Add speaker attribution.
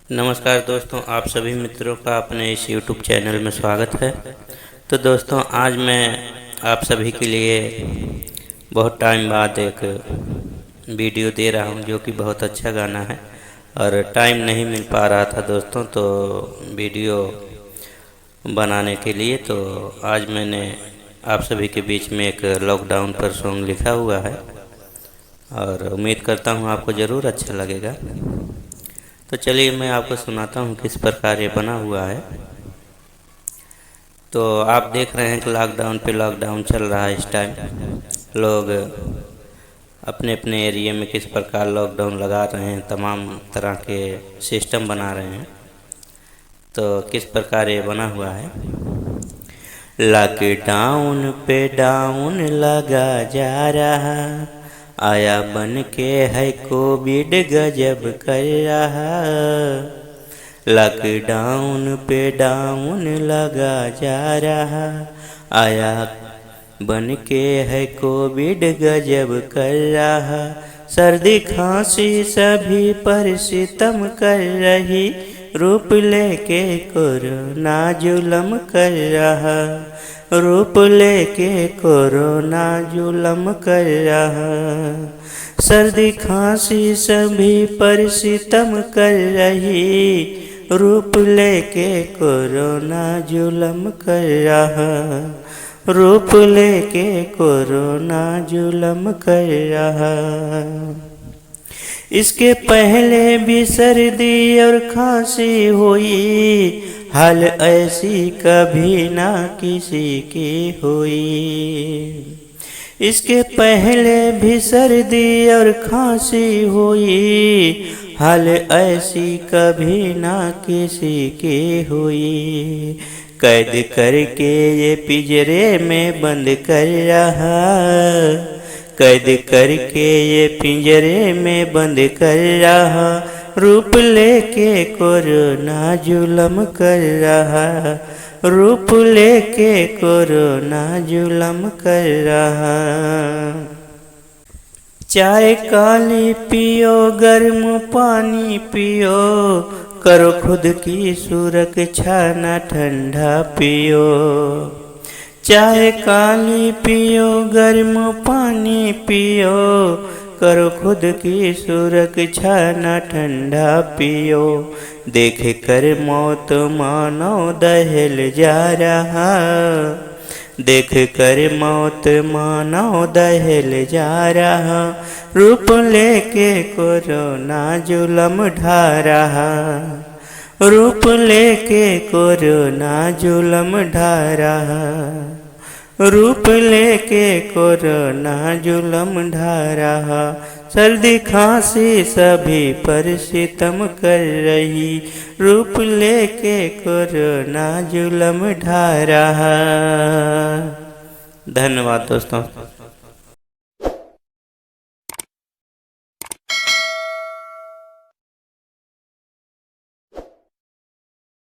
Speaker 1: नमस्कार दोस्तों, आप सभी मित्रों का अपने इस YouTube चैनल में स्वागत है। तो दोस्तों, आज मैं आप सभी के लिए बहुत टाइम बाद एक वीडियो दे रहा हूं, जो कि बहुत अच्छा गाना है और टाइम नहीं मिल पा रहा था दोस्तों तो वीडियो बनाने के लिए। तो आज मैंने आप सभी के बीच में एक लॉकडाउन पर सॉन्ग लिखा हुआ है और उम्मीद करता हूं आपको ज़रूर अच्छा लगेगा। तो चलिए मैं आपको सुनाता हूँ किस प्रकार ये बना हुआ है। तो आप देख रहे हैं कि लॉकडाउन चल रहा है इस टाइम। लोग अपने अपने एरिया में किस प्रकार लॉकडाउन लगा रहे हैं, तमाम तरह के सिस्टम बना रहे हैं। तो किस प्रकार ये बना हुआ है। लॉकडाउन पे डाउन लगा जा रहा, आया बन के है कोविड गजब कर रहा। लॉकडाउन पे डाउन लगा जा रहा, आया बन के है कोविड गजब कर रहा। सर्दी खांसी सभी पर सितम कर रही, रूप लेके कोरोना जुलम कर रहा। रूप लेके कोरोना जुलम कर रहा। सर्दी खांसी सभी पर सितम कर रही, रूप लेके कोरोना जुलम कर रहा। रूप लेके कोरोना जुलम कर रहा। इसके पहले भी सर्दी और खांसी हुई, हाल ऐसी कभी ना किसी की हुई। इसके पहले भी सर्दी और खांसी हुई, हाल ऐसी कभी ना किसी की हुई। कैद करके ये पिंजरे में बंद कर रहा, कैद करके ये पिंजरे में बंद कर रहा। रूप लेके कोरोना जुलम कर रहा, रूप लेके कोरोना जुलम कर रहा। चाय काली पियो, गर्म पानी पियो, करो खुद की सुरक्षा न ठंडा पियो। चाय काली पियो, गर्म पानी पियो, करो खुद की सुरक्षा न ठंडा पियो। देख कर मौत मानव दहल जा रहा, देख कर मौत मानव दहल जा रहा। रूप लेके कोरोना जुलम ढा रहा, रूप लेके कोरोना जुलम ढा रहा। रूप लेके कोरोना जुलम ढा रहा। सर्दी खांसी सभी पर सितम कर रही, रूप लेके कोरोना जुलम ढा रहा। धन्यवाद दोस्तों।